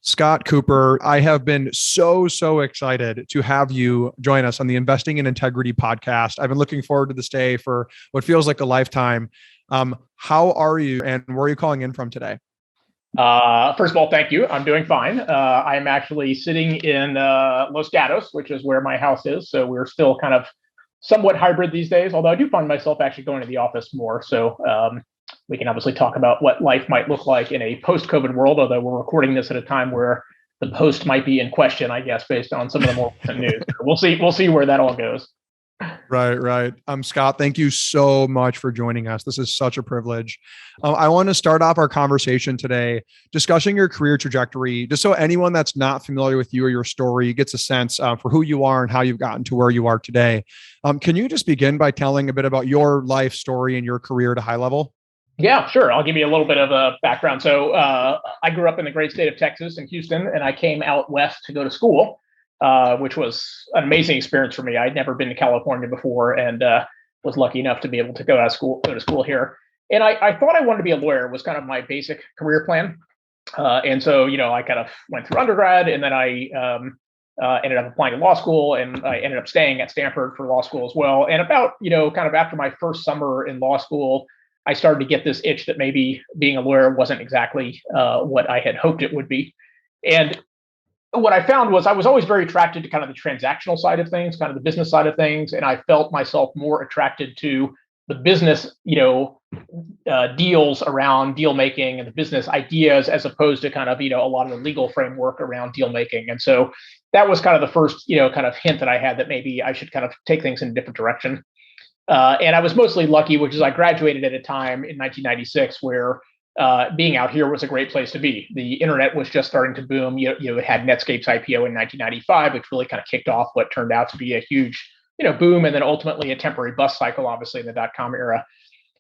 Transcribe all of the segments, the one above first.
Scott Kupor, I have been so excited to have you join us on the Investing in Integrity podcast. I've been looking forward to this day for what feels like a lifetime. How are you and where are you calling in from today? First of all, thank you. I'm doing fine. I'm actually sitting in Los Gatos, which is where my house is. So we're still kind of somewhat hybrid these days, although I do find myself actually going to the office more. So we can obviously talk about what life might look like in a post-COVID world, although we're recording this at a time where the post might be in question, I guess, based on some of the more recent news. We'll see where that all goes. Right. Scott, thank you so much for joining us. This is such a privilege. I want to start off our conversation today discussing your career trajectory, just so anyone that's not familiar with you or your story gets a sense for who you are and how you've gotten to where you are today. Can you just begin by telling a bit about your life story and your career at a high level? Yeah, sure. I'll give you a little bit of a background. So I grew up in the great state of Texas in Houston, and I came out west to go to school. Which was an amazing experience for me. I'd never been to California before, and was lucky enough to be able to go to school here. And I thought I wanted to be a lawyer, was kind of my basic career plan. And so, I kind of went through undergrad, and then I ended up applying to law school, and I ended up staying at Stanford for law school as well. And about, kind of after my first summer in law school, I started to get this itch that maybe being a lawyer wasn't exactly what I had hoped it would be. And what I found was I was always very attracted to kind of the transactional side of things, kind of the business side of things. And I felt myself more attracted to the business, deals around deal making and the business ideas, as opposed to kind of, a lot of the legal framework around deal making. And so that was kind of the first, kind of hint that I had that maybe I should kind of take things in a different direction. And I was mostly lucky, which is I graduated at a time in 1996 where being out here was a great place to be. The internet was just starting to boom. It had Netscape's IPO in 1995, which really kind of kicked off what turned out to be a huge, boom, and then ultimately a temporary bust cycle, obviously in the dot-com era.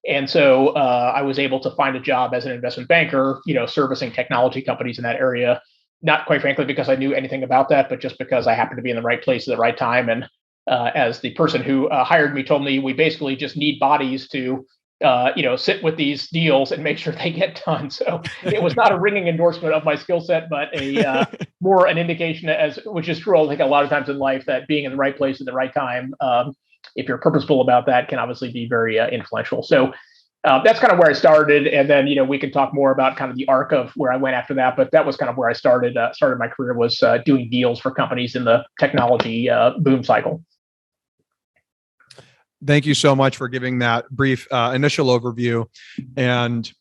And so I was able to find a job as an investment banker, servicing technology companies in that area. Not quite frankly because I knew anything about that, but just because I happened to be in the right place at the right time. And as the person who hired me told me, we basically just need bodies to sit with these deals and make sure they get done. So it was not a ringing endorsement of my skill set, but a more an indication, as which is true, I think a lot of times in life, that being in the right place at the right time, if you're purposeful about that, can obviously be very influential. So that's kind of where I started. And then, we can talk more about kind of the arc of where I went after that. But that was kind of where I started my career, was doing deals for companies in the technology boom cycle. Thank you so much for giving that brief initial overview. And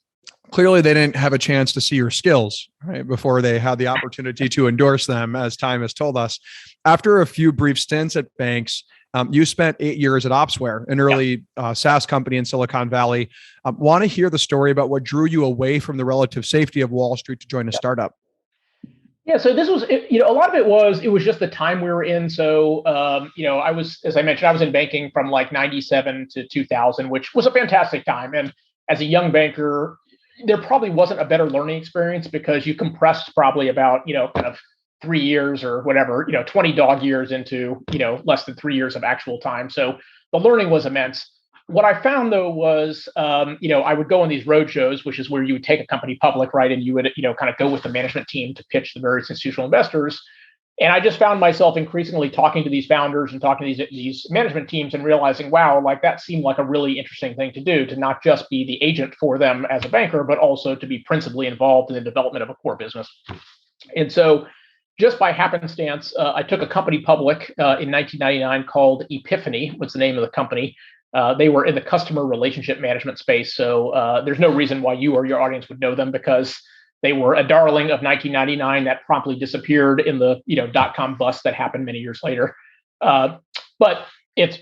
clearly they didn't have a chance to see your skills, right, before they had the opportunity to endorse them, as time has told us. After a few brief stints at banks, you spent 8 years at Opsware, an early SaaS company in Silicon Valley. Want to hear the story about what drew you away from the relative safety of Wall Street to join a startup? Yeah, so this was, a lot of it was just the time we were in. So, I was, as I mentioned, I was in banking from like 97 to 2000, which was a fantastic time. And as a young banker, there probably wasn't a better learning experience because you compressed probably about, kind of 3 years or whatever, 20 dog years into, less than 3 years of actual time. So the learning was immense. What I found, though, was, I would go on these road shows, which is where you would take a company public, right? And you would, kind of go with the management team to pitch the various institutional investors. And I just found myself increasingly talking to these founders and talking to these management teams and realizing, wow, like that seemed like a really interesting thing to do, to not just be the agent for them as a banker, but also to be principally involved in the development of a core business. And so just by happenstance, I took a company public in 1999 called Epiphany, was the name of the company. They were in the customer relationship management space. So there's no reason why you or your audience would know them, because they were a darling of 1999 that promptly disappeared in the dot-com bust that happened many years later. But it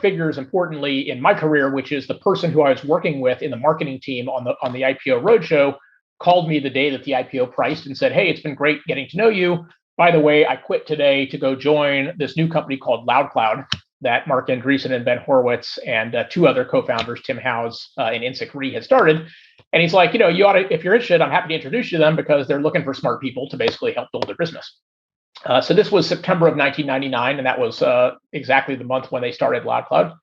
figures importantly in my career, which is the person who I was working with in the marketing team on the IPO roadshow called me the day that the IPO priced and said, "Hey, it's been great getting to know you. By the way, I quit today to go join this new company called LoudCloud that Marc Andreesen and Ben Horowitz and two other co-founders, Tim Howes and Insik Ree, had started." And he's like, you ought to, if you're interested, I'm happy to introduce you to them because they're looking for smart people to basically help build their business. So this was September of 1999, and that was exactly the month when they started LoudCloud.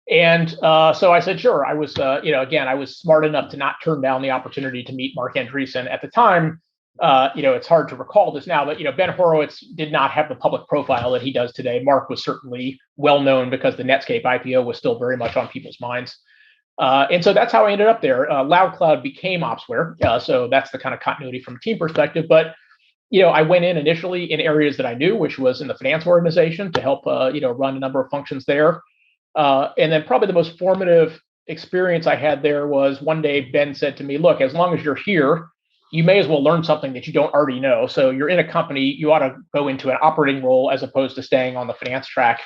And so I said, sure. I was, again, I was smart enough to not turn down the opportunity to meet Marc Andreesen. At the time, it's hard to recall this now, but Ben Horowitz did not have the public profile that he does today. Marc was certainly well known because the Netscape IPO was still very much on people's minds. And so that's how I ended up there. LoudCloud became Opsware. So that's the kind of continuity from a team perspective. But, I went in initially in areas that I knew, which was in the finance organization to help, run a number of functions there. And then probably the most formative experience I had there was one day Ben said to me, look, as long as you're here, you may as well learn something that you don't already know. So you're in a company, you ought to go into an operating role as opposed to staying on the finance track.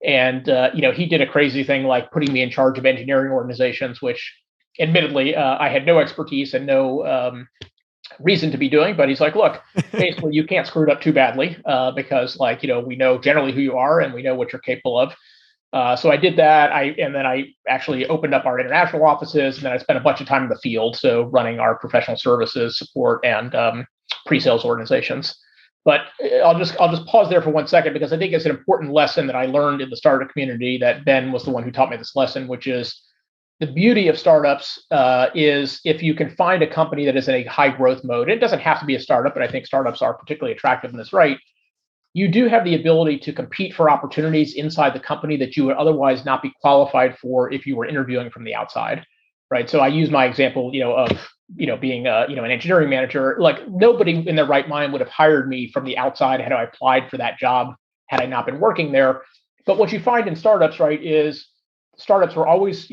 And, he did a crazy thing like putting me in charge of engineering organizations, which admittedly I had no expertise and no reason to be doing. But he's like, look, basically, you can't screw it up too badly because we know generally who you are and we know what you're capable of. So I did that. And then I actually opened up our international offices, and then I spent a bunch of time in the field, so running our professional services, support, and pre-sales organizations. But I'll just pause there for 1 second because I think it's an important lesson that I learned in the startup community that Ben was the one who taught me this lesson, which is the beauty of startups is if you can find a company that is in a high growth mode. It doesn't have to be a startup, but I think startups are particularly attractive in this, right? You do have the ability to compete for opportunities inside the company that you would otherwise not be qualified for if you were interviewing from the outside, right? So I use my example, of being an engineering manager. Like nobody in their right mind would have hired me from the outside had I applied for that job had I not been working there. But what you find in startups, right, is startups are always,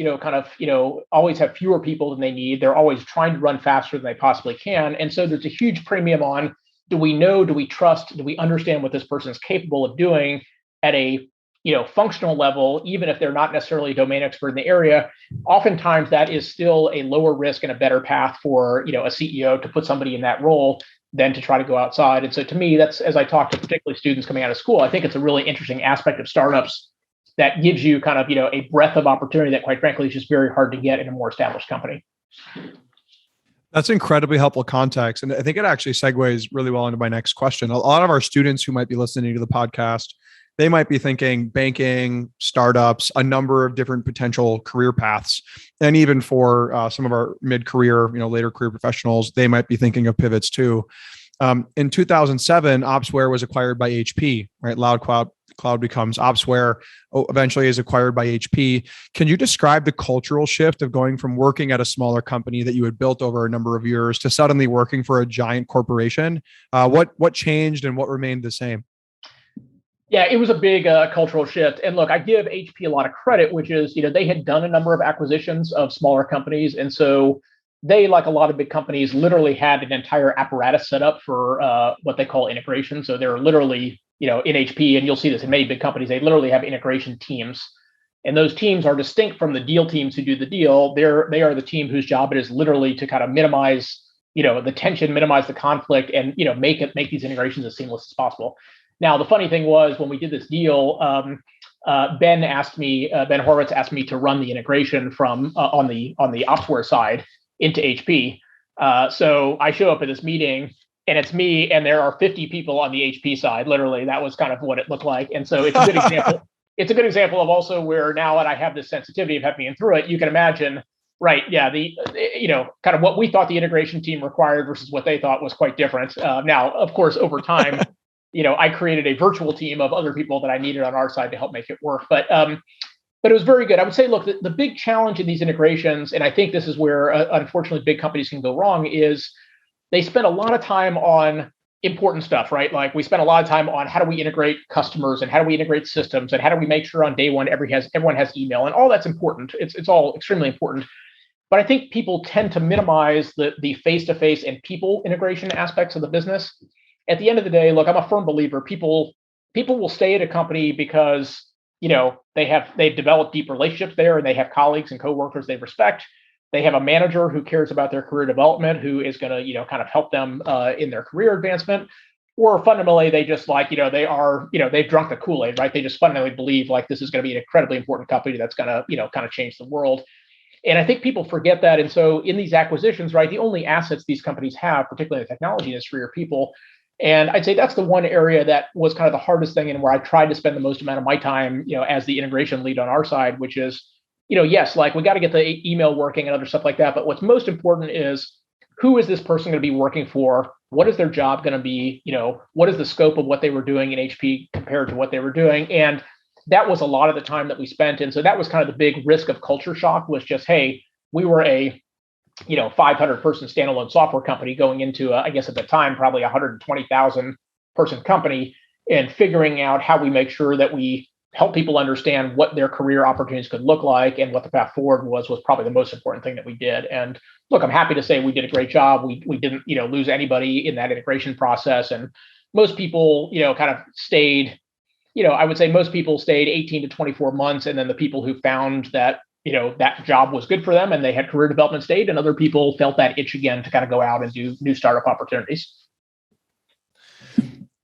always have fewer people than they need. They're always trying to run faster than they possibly can, and so there's a huge premium on. Do we know, do we trust, do we understand what this person is capable of doing at a functional level, even if they're not necessarily a domain expert in the area? Oftentimes that is still a lower risk and a better path for a CEO to put somebody in that role than to try to go outside. And so to me, that's, as I talk to particularly students coming out of school, I think it's a really interesting aspect of startups that gives you kind of a breadth of opportunity that quite frankly is just very hard to get in a more established company. That's incredibly helpful context. And I think it actually segues really well into my next question. A lot of our students who might be listening to the podcast, they might be thinking banking, startups, a number of different potential career paths. And even for some of our mid-career, later career professionals, they might be thinking of pivots too. In 2007, Opsware was acquired by HP, right? Cloud becomes Opsware, eventually is acquired by HP. Can you describe the cultural shift of going from working at a smaller company that you had built over a number of years to suddenly working for a giant corporation? What changed and what remained the same? Yeah, it was a big cultural shift. And look, I give HP a lot of credit, which is, they had done a number of acquisitions of smaller companies. And so they, like a lot of big companies, literally had an entire apparatus set up for what they call integration. So they're literally, in HP, and you'll see this in many big companies, they literally have integration teams. And those teams are distinct from the deal teams who do the deal. They are the team whose job it is literally to kind of minimize, the tension, minimize the conflict, and, make these integrations as seamless as possible. Now, the funny thing was when we did this deal, Ben Horowitz asked me to run the integration from on the Opsware side into HP. So I show up at this meeting and it's me, and there are 50 people on the HP side. Literally, that was kind of what it looked like. And so it's a good example. It's a good example of also where now that I have this sensitivity of having been through it, you can imagine, right? Yeah, kind of what we thought the integration team required versus what they thought was quite different. Now, of course, over time, I created a virtual team of other people that I needed on our side to help make it work. But it was very good. I would say, look, the big challenge in these integrations, and I think this is where, unfortunately, big companies can go wrong, is they spend a lot of time on important stuff, right? Like we spend a lot of time on how do we integrate customers and how do we integrate systems and how do we make sure on day one everyone has email, and all that's important. It's all extremely important. But I think people tend to minimize the face-to-face and people integration aspects of the business. At the end of the day, look, I'm a firm believer. People will stay at a company because they've developed deep relationships there, and they have colleagues and coworkers they respect. They have a manager who cares about their career development, who is going to kind of help them in their career advancement. Or fundamentally, they just they've drunk the Kool-Aid, right? They just fundamentally believe like this is going to be an incredibly important company that's going to kind of change the world. And I think people forget that. And so in these acquisitions, right, the only assets these companies have, particularly in the technology industry, are people. And I'd say that's the one area that was kind of the hardest thing, and where I tried to spend the most amount of my time, as the integration lead on our side, which is, yes, like we got to get the email working and other stuff like that. But what's most important is who is this person going to be working for? What is their job going to be? What is the scope of what they were doing in HP compared to what they were doing? And that was a lot of the time that we spent. And so that was kind of the big risk of culture shock, was just, hey, we were a 500 person standalone software company going into I guess at the time, probably 120,000 person company, and figuring out how we make sure that we help people understand what their career opportunities could look like and what the path forward was probably the most important thing that we did. And look, I'm happy to say we did a great job. We didn't, lose anybody in that integration process. And most people, kind of stayed, I would say most people stayed 18 to 24 months. And then the people who found that, that job was good for them and they had career development stayed, and other people felt that itch again to kind of go out and do new startup opportunities.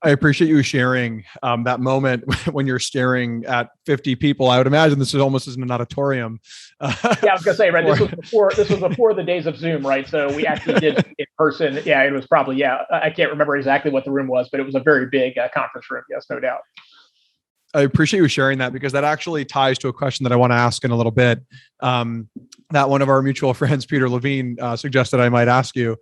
I appreciate you sharing that moment when you're staring at 50 people. I would imagine this is almost as an auditorium. Yeah, I was gonna say, right. This was before the days of Zoom, right? So we actually did in person. Yeah, it was probably, I can't remember exactly what the room was, but it was a very big conference room. Yes, no doubt. I appreciate you sharing that, because that actually ties to a question that I want to ask in a little bit. That one of our mutual friends, Peter Levine, suggested I might ask you.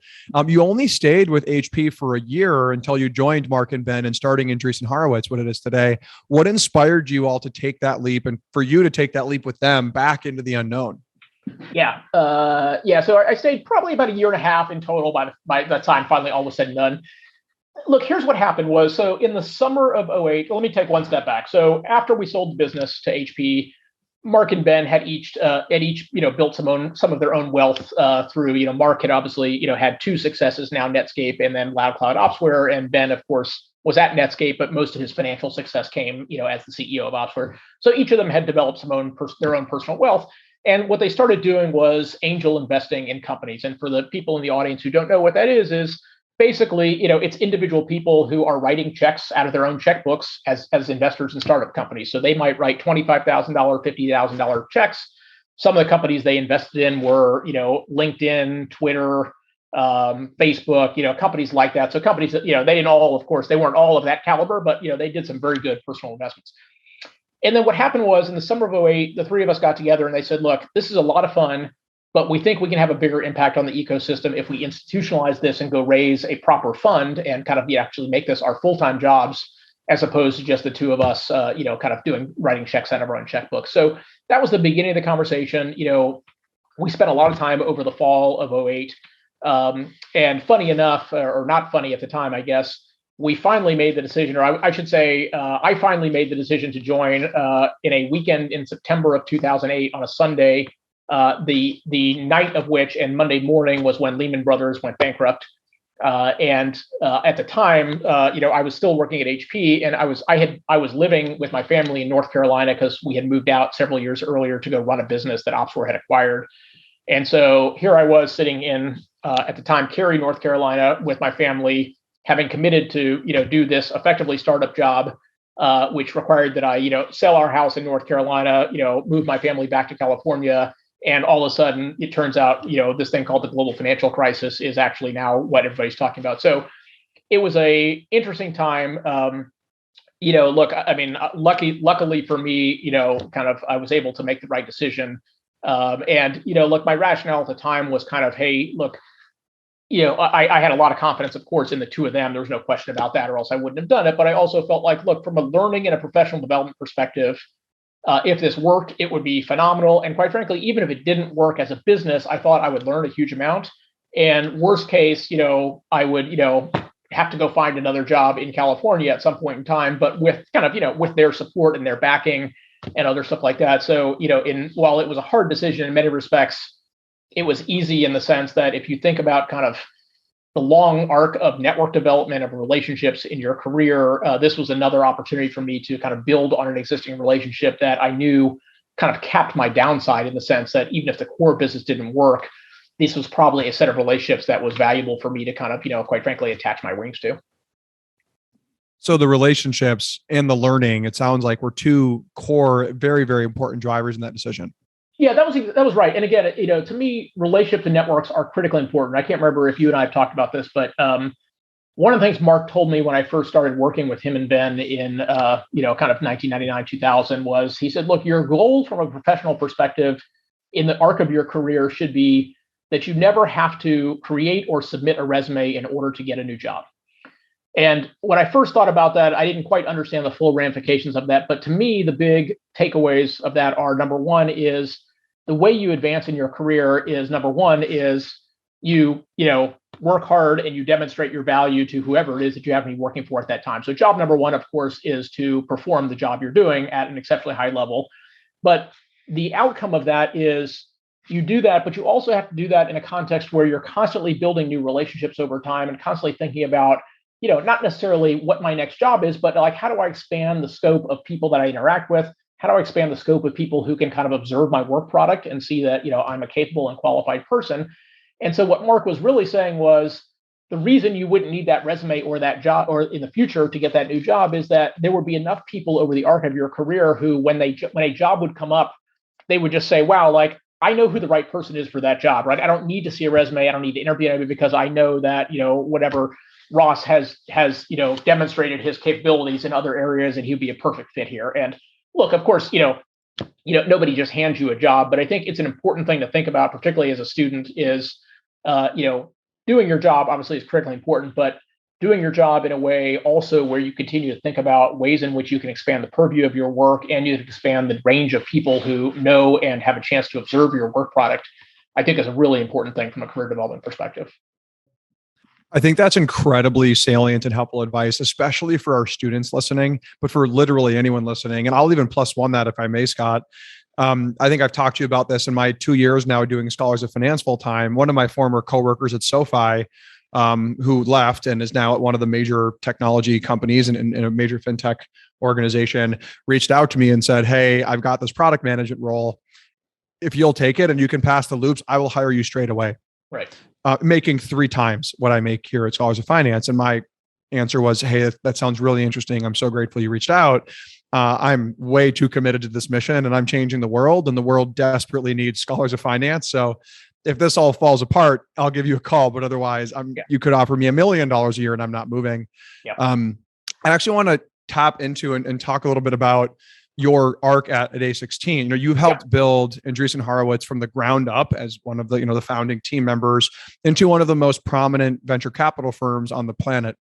You only stayed with HP for a year until you joined Marc and Ben and starting Andreessen Horowitz, what it is today. What inspired you all to take that leap, and for you to take that leap with them back into the unknown? Yeah. So I stayed probably about a year and a half in total by the time finally all was said and done. Look, here's what happened was, so in the summer of 2008, let me take one step back. So after we sold the business to HP, Marc and Ben had each built some of their own wealth through, Marc had obviously, had two successes now, Netscape and then Loud Cloud Opsware. And Ben, of course, was at Netscape, but most of his financial success came, as the CEO of Opsware. So each of them had developed their own personal wealth. And what they started doing was angel investing in companies. And for the people in the audience who don't know what that is basically, it's individual people who are writing checks out of their own checkbooks as investors in startup companies. So they might write $25,000, $50,000 checks. Some of the companies they invested in were, LinkedIn, Twitter, Facebook, companies like that. So companies that, they didn't all, of course, they weren't all of that caliber, but, they did some very good personal investments. And then what happened was, in the summer of 2008, the three of us got together and they said, look, this is a lot of fun, but we think we can have a bigger impact on the ecosystem if we institutionalize this and go raise a proper fund and kind of actually make this our full-time jobs, as opposed to just the two of us, kind of writing checks out of our own checkbooks. So that was the beginning of the conversation. We spent a lot of time over the fall of 2008. And funny enough, or not funny at the time, I guess, we finally made the decision, or I should say, I finally made the decision to join in a weekend in September of 2008 on a Sunday. The night of which, and Monday morning, was when Lehman Brothers went bankrupt. And at the time, I was still working at HP, and I was living with my family in North Carolina because we had moved out several years earlier to go run a business that Opsware had acquired. And so here I was sitting in, at the time, Cary, North Carolina, with my family, having committed to, do this effectively startup job, which required that I, sell our house in North Carolina, move my family back to California. And all of a sudden, it turns out, this thing called the global financial crisis is actually now what everybody's talking about. So it was a interesting time. Look, I mean, luckily for me, I was able to make the right decision. Look, my rationale at the time was kind of, hey, look, I had a lot of confidence, of course, in the two of them. There was no question about that, or else I wouldn't have done it. But I also felt like, look, from a learning and a professional development perspective, if this worked, it would be phenomenal. And quite frankly, even if it didn't work as a business, I thought I would learn a huge amount. And worst case, I would, have to go find another job in California at some point in time, but with kind of, with their support and their backing and other stuff like that. So, while it was a hard decision in many respects, it was easy in the sense that if you think about kind of the long arc of network development of relationships in your career, this was another opportunity for me to kind of build on an existing relationship that I knew kind of capped my downside, in the sense that even if the core business didn't work, this was probably a set of relationships that was valuable for me to kind of, quite frankly, attach my wings to. So the relationships and the learning, it sounds like, were two core, very, very important drivers in that decision. Yeah, that was right. And again, to me, relationships and networks are critically important. I can't remember if you and I have talked about this, but one of the things Marc told me when I first started working with him and Ben in, kind of 1999, 2000 was, he said, look, your goal from a professional perspective in the arc of your career should be that you never have to create or submit a resume in order to get a new job. And when I first thought about that, I didn't quite understand the full ramifications of that. But to me, the big takeaways of that are, number one is the way you advance in your career is, number one is you work hard and you demonstrate your value to whoever it is that you happen to be working for at that time. So job number one, of course, is to perform the job you're doing at an exceptionally high level. But the outcome of that is you do that, but you also have to do that in a context where you're constantly building new relationships over time and constantly thinking about, not necessarily what my next job is, but like, how do I expand the scope of people that I interact with? How do I expand the scope of people who can kind of observe my work product and see that, I'm a capable and qualified person? And so what Marc was really saying was the reason you wouldn't need that resume or that job or in the future to get that new job is that there would be enough people over the arc of your career who, when a job would come up, they would just say, wow, like, I know who the right person is for that job, right? I don't need to see a resume. I don't need to interview anybody because I know that, whatever Ross has demonstrated his capabilities in other areas and he'd be a perfect fit here. And look, of course, nobody just hands you a job, but I think it's an important thing to think about, particularly as a student, is doing your job obviously is critically important, but doing your job in a way also where you continue to think about ways in which you can expand the purview of your work and you can expand the range of people who know and have a chance to observe your work product, I think is a really important thing from a career development perspective. I think that's incredibly salient and helpful advice, especially for our students listening, but for literally anyone listening. And I'll even plus one that, if I may, Scott. I think I've talked to you about this in my 2 years now doing Scholars of Finance full time. One of my former coworkers at SoFi, who left and is now at one of the major technology companies and in a major fintech organization, reached out to me and said, "Hey, I've got this product management role. If you'll take it and you can pass the loops, I will hire you straight away." Right. Making 3 times what I make here at Scholars of Finance. And my answer was, "Hey, that sounds really interesting. I'm so grateful you reached out. I'm way too committed to this mission and I'm changing the world, and the world desperately needs Scholars of Finance. So if this all falls apart, I'll give you a call. But otherwise, you could offer me $1 million a year and I'm not moving." Yep. I actually want to tap into and talk a little bit about your arc at A16. You've helped build Andreessen Horowitz from the ground up as one of the, the founding team members into one of the most prominent venture capital firms on the planet.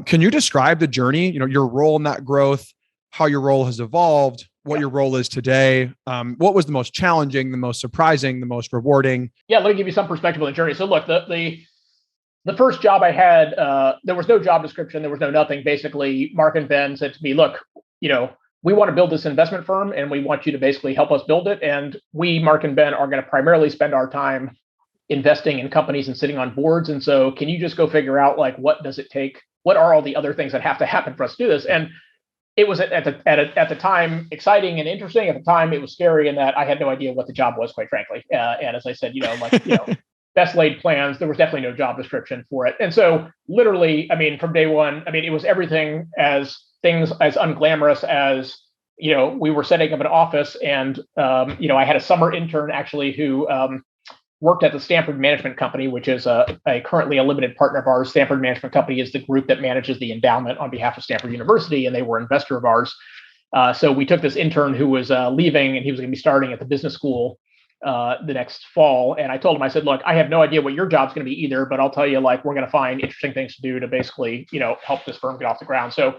Can you describe the journey, your role in that growth, how your role has evolved, what your role is today? What was the most challenging, the most surprising, the most rewarding? Yeah, let me give you some perspective on the journey. So look, the first job I had, there was no job description. There was no nothing. Basically, Marc and Ben said to me, "Look, we want to build this investment firm and we want you to basically help us build it. And we, Marc and Ben, are going to primarily spend our time investing in companies and sitting on boards. And so can you just go figure out, like, what does it take? What are all the other things that have to happen for us to do this?" And it was at the time exciting and interesting. At the time, it was scary in that I had no idea what the job was, quite frankly. And as I said, best laid plans, there was definitely no job description for it. And so literally, from day one, it was everything as unglamorous as, we were setting up an office and, I had a summer intern actually who worked at the Stanford Management Company, which is currently a limited partner of ours. Stanford Management Company is the group that manages the endowment on behalf of Stanford University, and they were an investor of ours. So we took this intern who was leaving, and he was going to be starting at the business school the next fall. And I told him, I said, "Look, I have no idea what your job's going to be either, but I'll tell you, like, we're going to find interesting things to do to basically, help this firm get off the ground." So,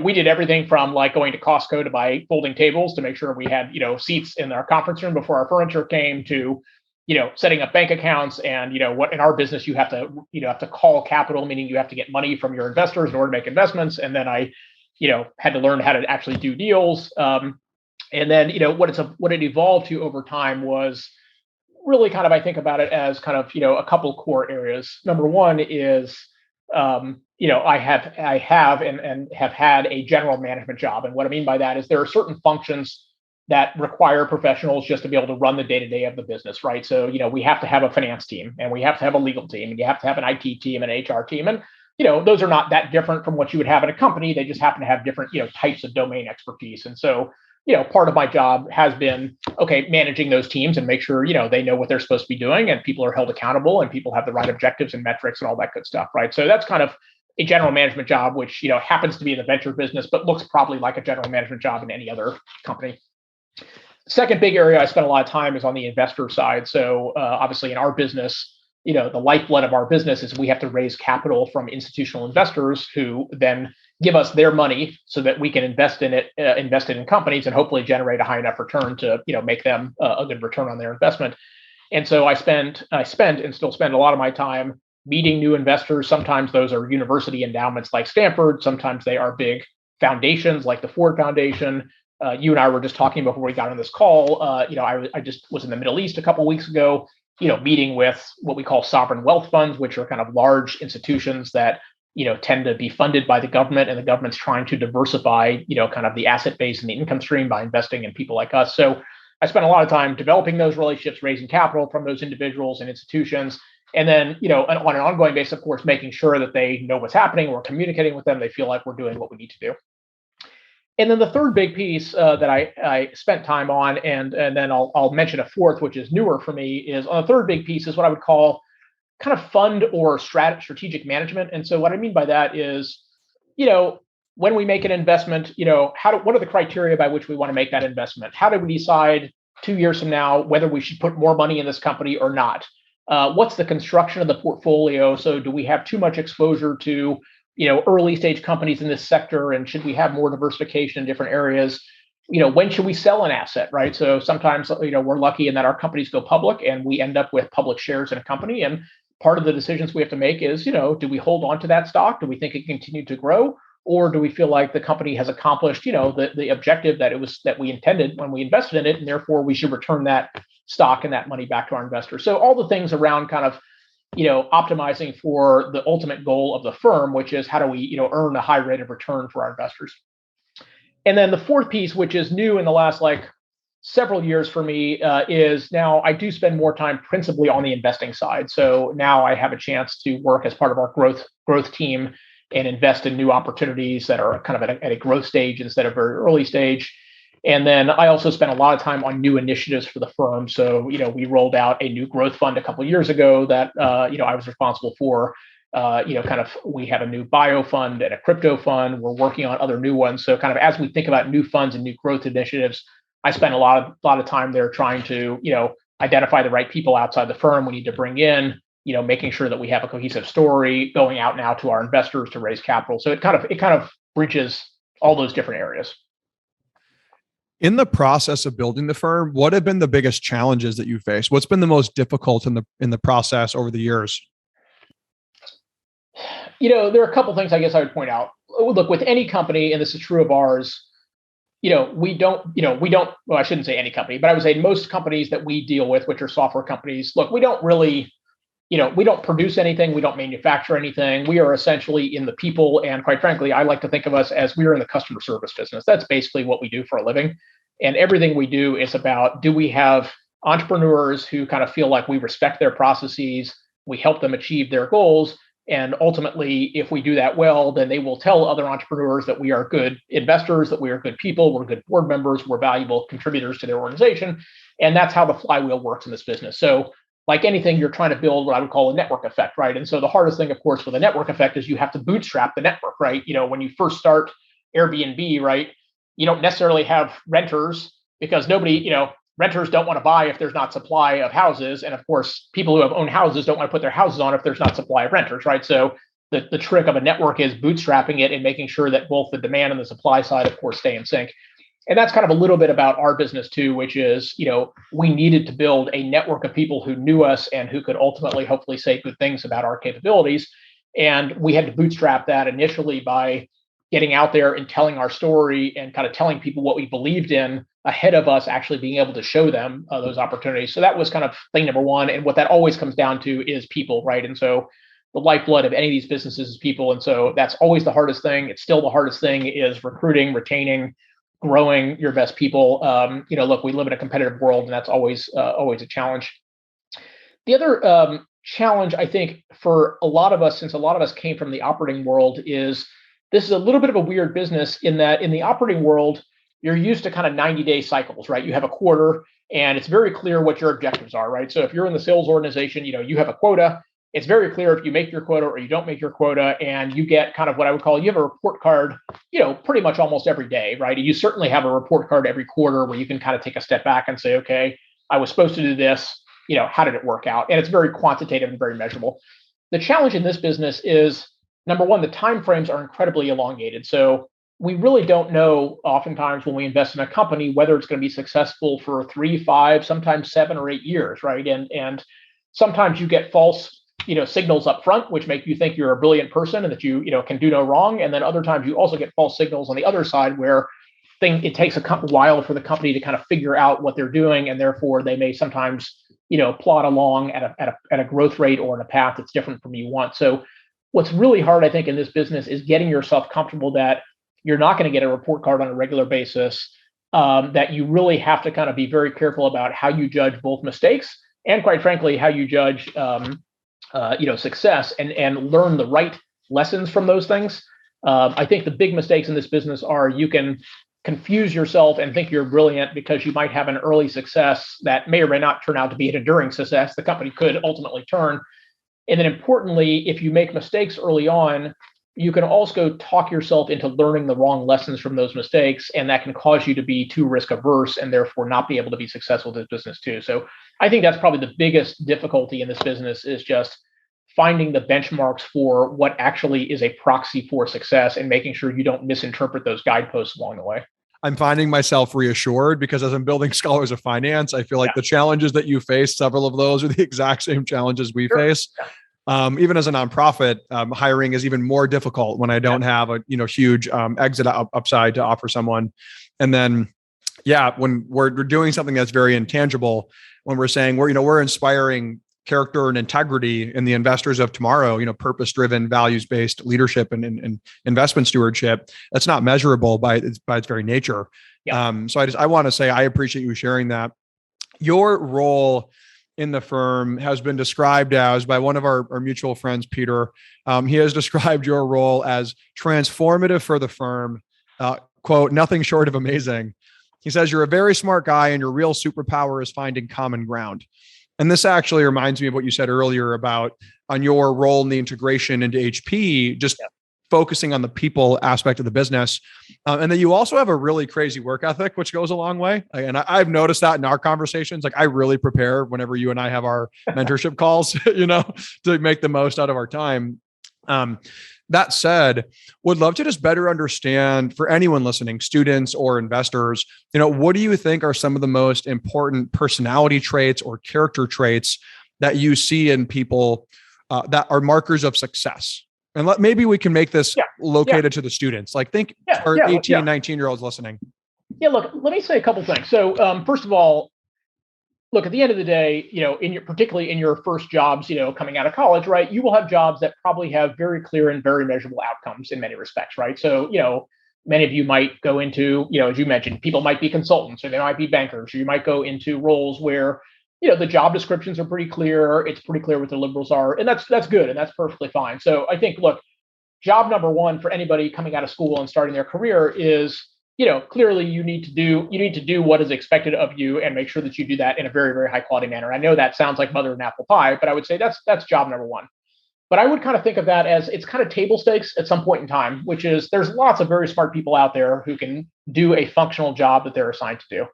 we did everything from like going to Costco to buy folding tables to make sure we had, seats in our conference room before our furniture came, to setting up bank accounts. And, what in our business, you have to call capital, meaning you have to get money from your investors in order to make investments. And then I, had to learn how to actually do deals. And then, what it evolved to over time was really kind of, I think about it as kind of, a couple core areas. Number one is, I have had a general management job. And what I mean by that is there are certain functions that require professionals just to be able to run the day-to-day of the business, right? So, we have to have a finance team, and we have to have a legal team, and you have to have an IT team and an HR team. And, those are not that different from what you would have in a company. They just happen to have different, types of domain expertise. And so, part of my job has been, managing those teams and make sure, they know what they're supposed to be doing and people are held accountable and people have the right objectives and metrics and all that good stuff, right? So that's kind of a general management job, which, happens to be in the venture business, but looks probably like a general management job in any other company. Second big area I spend a lot of time is on the investor side. So obviously in our business, the lifeblood of our business is we have to raise capital from institutional investors who then give us their money so that we can invest it in companies and hopefully generate a high enough return to make them a good return on their investment. And so I spent and still spend a lot of my time meeting new investors. Sometimes those are university endowments like Stanford. Sometimes they are big foundations like the Ford Foundation. You and I were just talking before we got on this call. I just was in the Middle East a couple of weeks ago, meeting with what we call sovereign wealth funds, which are kind of large institutions that tend to be funded by the government, and the government's trying to diversify kind of the asset base and the income stream by investing in people like us. So I spent a lot of time developing those relationships, raising capital from those individuals and institutions, and then on an ongoing basis, of course, making sure that they know what's happening, we're communicating with them, they feel like we're doing what we need to do. And then the third big piece that I spent time on, and then I'll mention a fourth, which is newer for me, is on the third big piece is what I would call kind of fund or strategic management. And so what I mean by that is, when we make an investment, what are the criteria by which we want to make that investment? How do we decide 2 years from now whether we should put more money in this company or not? What's the construction of the portfolio? So do we have too much exposure to early stage companies in this sector, and should we have more diversification in different areas? When should we sell an asset, right? So sometimes we're lucky in that our companies go public and we end up with public shares in a company, and part of the decisions we have to make is do we hold on to that stock? Do we think it can continue to grow, or do we feel like the company has accomplished the objective that we intended when we invested in it, and therefore we should return that stock and that money back to our investors? So all the things around kind of optimizing for the ultimate goal of the firm, which is how do we, earn a high rate of return for our investors. And then the fourth piece, which is new in the last several years for me, is now I do spend more time principally on the investing side. So now I have a chance to work as part of our growth team and invest in new opportunities that are kind of at a growth stage instead of very early stage. And then I also spent a lot of time on new initiatives for the firm. So, we rolled out a new growth fund a couple of years ago that, I was responsible for. We have a new bio fund and a crypto fund. We're working on other new ones. So kind of as we think about new funds and new growth initiatives, I spend a lot of time there trying to, identify the right people outside the firm we need to bring in, making sure that we have a cohesive story, going out now to our investors to raise capital. So it kind of bridges all those different areas. In the process of building the firm, what have been the biggest challenges that you faced? What's been the most difficult in the process over the years? There are a couple of things I guess I would point out. Look, with any company, and this is true of ours, we don't, well, I shouldn't say any company, but I would say most companies that we deal with, which are software companies, look, we don't really, we don't produce anything. We don't manufacture anything. We are essentially in the people. And quite frankly, I like to think of us as we are in the customer service business. That's basically what we do for a living. And everything we do is about, do we have entrepreneurs who kind of feel like we respect their processes, we help them achieve their goals, and ultimately, if we do that well, then they will tell other entrepreneurs that we are good investors, that we are good people, we're good board members, we're valuable contributors to their organization. And that's how the flywheel works in this business. So like anything, you're trying to build what I would call a network effect, right? And so the hardest thing, of course, for the network effect is you have to bootstrap the network, right? When you first start Airbnb, right, you don't necessarily have renters because nobody, renters don't want to buy if there's not supply of houses. And of course, people who have owned houses don't want to put their houses on if there's not supply of renters, right? So the trick of a network is bootstrapping it and making sure that both the demand and the supply side, of course, stay in sync. And that's kind of a little bit about our business too, which is, we needed to build a network of people who knew us and who could ultimately, hopefully say good things about our capabilities. And we had to bootstrap that initially by getting out there and telling our story and kind of telling people what we believed in ahead of us actually being able to show them those opportunities. So that was kind of thing number one. And what that always comes down to is people, right? And so the lifeblood of any of these businesses is people. And so that's always the hardest thing. It's still the hardest thing is recruiting, retaining, growing your best people. Look, we live in a competitive world, and that's always a challenge. The other challenge, I think, for a lot of us, since a lot of us came from the operating world, is this is a little bit of a weird business in that in the operating world, you're used to kind of 90-day cycles, right? You have a quarter, and it's very clear what your objectives are, right? So if you're in the sales organization, you have a quota, it's very clear if you make your quota or you don't make your quota, and you get kind of what I would call, you have a report card, pretty much almost every day, right? And you certainly have a report card every quarter where you can kind of take a step back and say, okay, I was supposed to do this, how did it work out? And it's very quantitative and very measurable. The challenge in this business is, number one, the timeframes are incredibly elongated. So we really don't know oftentimes when we invest in a company whether it's going to be successful for 3, 5, sometimes 7 or 8 years, right? And sometimes you get false signals up front, which make you think you're a brilliant person and that you can do no wrong. And then other times you also get false signals on the other side where it takes a while for the company to kind of figure out what they're doing, and therefore they may sometimes plod along at a growth rate or in a path that's different from you want. So what's really hard, I think, in this business is getting yourself comfortable that you're not going to get a report card on a regular basis, that you really have to kind of be very careful about how you judge both mistakes and, quite frankly, how you judge success, and learn the right lessons from those things. I think the big mistakes in this business are you can confuse yourself and think you're brilliant because you might have an early success that may or may not turn out to be an enduring success. The company could ultimately turn. And then importantly, if you make mistakes early on, you can also talk yourself into learning the wrong lessons from those mistakes, and that can cause you to be too risk averse and therefore not be able to be successful in this business too. So I think that's probably the biggest difficulty in this business, is just finding the benchmarks for what actually is a proxy for success and making sure you don't misinterpret those guideposts along the way. I'm finding myself reassured because as I'm building Scholars of Finance, I feel like the challenges that you face, several of those are the exact same challenges we face. Even as a nonprofit, hiring is even more difficult when I don't have a huge exit upside to offer someone. And then, when we're doing something that's very intangible, when we're saying we're inspiring character and integrity in the investors of tomorrow, purpose-driven, values-based leadership and investment stewardship, that's not measurable by its very nature. So I want to say I appreciate you sharing that. Your role in the firm has been described as, by one of our mutual friends, Peter. He has described your role as transformative for the firm, quote, nothing short of amazing. He says, you're a very smart guy and your real superpower is finding common ground. And this actually reminds me of what you said earlier about on your role in the integration into HP, just focusing on the people aspect of the business. And then you also have a really crazy work ethic, which goes a long way. And I've noticed that in our conversations. Like, I really prepare whenever you and I have our mentorship calls, to make the most out of our time. That said, would love to just better understand, for anyone listening, students or investors, what do you think are some of the most important personality traits or character traits that you see in people that are markers of success? And maybe we can make this located to the students. Like, think for 18, 19-year-olds listening. Yeah, look, let me say a couple things. So first of all, look, at the end of the day, particularly in your first jobs, coming out of college, right, you will have jobs that probably have very clear and very measurable outcomes in many respects, right? So, many of you might go into, as you mentioned, people might be consultants, or they might be bankers, or you might go into roles where, the job descriptions are pretty clear. It's pretty clear what the liberals are, and that's good, and that's perfectly fine. So I think, look, job number one for anybody coming out of school and starting their career is, clearly you need to do what is expected of you and make sure that you do that in a very, very high quality manner. I know that sounds like mother and apple pie, but I would say that's job number one. But I would kind of think of that as it's kind of table stakes at some point in time, which is there's lots of very smart people out there who can do a functional job that they're assigned to do.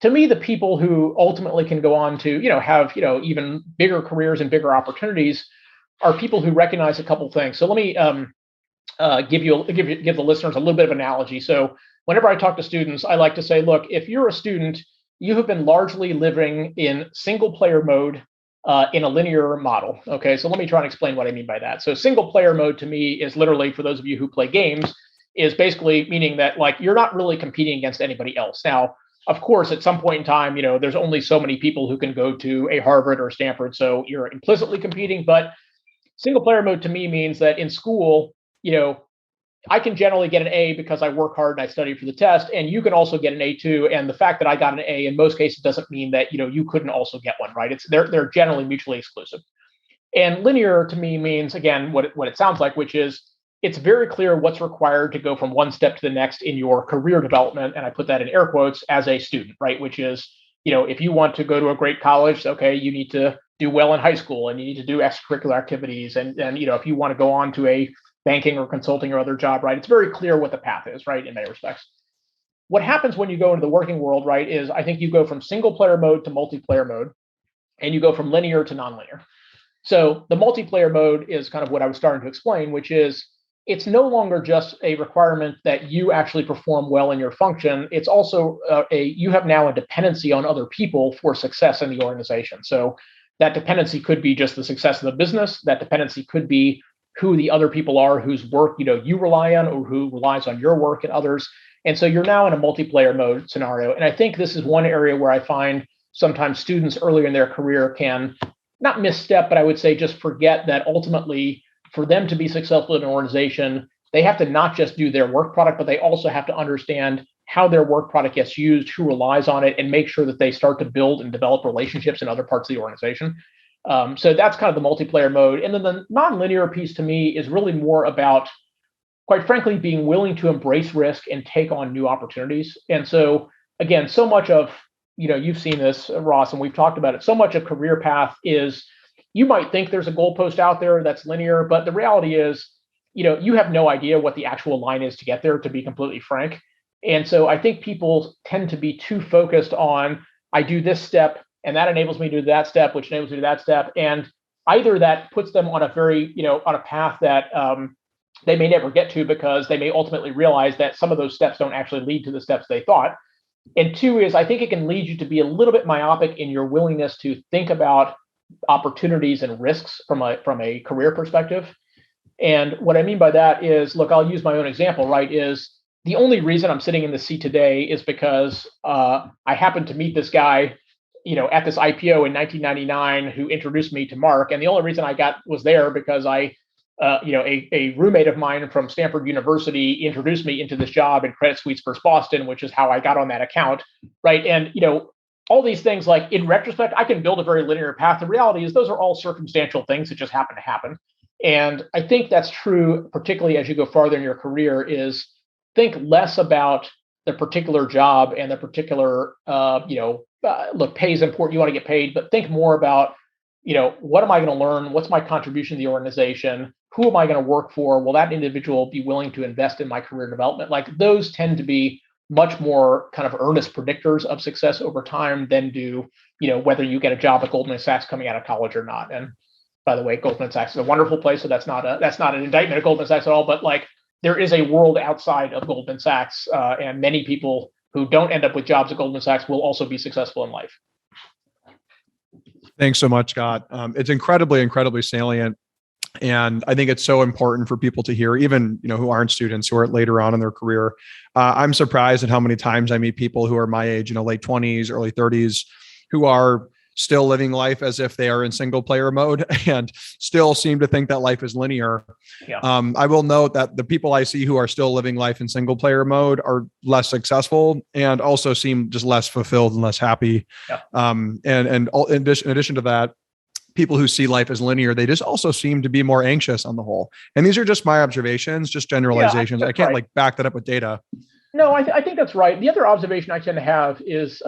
To me, the people who ultimately can go on to, have, even bigger careers and bigger opportunities are people who recognize a couple things. So let me give the listeners a little bit of analogy. So whenever I talk to students, I like to say, look, if you're a student, you have been largely living in single player mode in a linear model. Okay, so let me try and explain what I mean by that. So single player mode to me is literally, for those of you who play games, is basically meaning that, like, you're not really competing against anybody else. Now, of course, at some point in time, there's only so many people who can go to a Harvard or Stanford, so you're implicitly competing. But single player mode to me means that in school, I can generally get an A because I work hard and I study for the test, and you can also get an A too. And the fact that I got an A in most cases doesn't mean that you couldn't also get one, right? They're generally mutually exclusive. And linear to me means, again, what it sounds like, which is it's very clear what's required to go from one step to the next in your career development. And I put that in air quotes, as a student, right? Which is, if you want to go to a great college, okay, you need to do well in high school and you need to do extracurricular activities. And if you want to go on to a banking or consulting or other job, right, it's very clear what the path is, right, in many respects. What happens when you go into the working world, right, is I think you go from single player mode to multiplayer mode, and you go from linear to nonlinear. So the multiplayer mode is kind of what I was starting to explain, which is it's no longer just a requirement that you actually perform well in your function. It's also you have now a dependency on other people for success in the organization. So that dependency could be just the success of the business. That dependency could be who the other people are whose work you rely on, or who relies on your work and others. And so you're now in a multiplayer mode scenario. And I think this is one area where I find sometimes students earlier in their career can not misstep, but I would say just forget that ultimately for them to be successful in an organization, they have to not just do their work product, but they also have to understand how their work product gets used, who relies on it, and make sure that they start to build and develop relationships in other parts of the organization. So that's kind of the multiplayer mode. And then the nonlinear piece to me is really more about, quite frankly, being willing to embrace risk and take on new opportunities. And so, again, so much of, you've seen this, Ross, and we've talked about it, so much of career path is, you might think there's a goalpost out there that's linear, but the reality is, you have no idea what the actual line is to get there, to be completely frank. And so I think people tend to be too focused on, I do this step, and that enables me to do that step, which enables me to do that step. And either that puts them on a very, on a path that they may never get to, because they may ultimately realize that some of those steps don't actually lead to the steps they thought. And two is, I think it can lead you to be a little bit myopic in your willingness to think about opportunities and risks from a career perspective. And what I mean by that is, look, I'll use my own example, right, is the only reason I'm sitting in this seat today is because I happened to meet this guy, at this IPO in 1999 who introduced me to Marc. And the only reason I was there because a roommate of mine from Stanford University introduced me into this job in Credit Suisse First Boston, which is how I got on that account, right? And, all these things, like in retrospect, I can build a very linear path. The reality is those are all circumstantial things that just happen to happen. And I think that's true, particularly as you go farther in your career, is think less about the particular job and the particular, look, pay is important. You want to get paid, but think more about, what am I going to learn? What's my contribution to the organization? Who am I going to work for? Will that individual be willing to invest in my career development? Like, those tend to be much more kind of earnest predictors of success over time than do, whether you get a job at Goldman Sachs coming out of college or not. And by the way, Goldman Sachs is a wonderful place, so that's not an indictment of Goldman Sachs at all. But like, there is a world outside of Goldman Sachs, and many people who don't end up with jobs at Goldman Sachs will also be successful in life. Thanks so much, Scott. It's incredibly, incredibly salient. And I think it's so important for people to hear, even, who aren't students, who are later on in their career. I'm surprised at how many times I meet people who are my age, late 20s, early 30s, who are still living life as if they are in single player mode and still seem to think that life is linear. Yeah. I will note that the people I see who are still living life in single player mode are less successful and also seem just less fulfilled and less happy. Yeah. And in addition to that, people who see life as linear, they just also seem to be more anxious on the whole. And these are just my observations, just generalizations. I can't back that up with data. No, I think that's right. The other observation I tend to have is,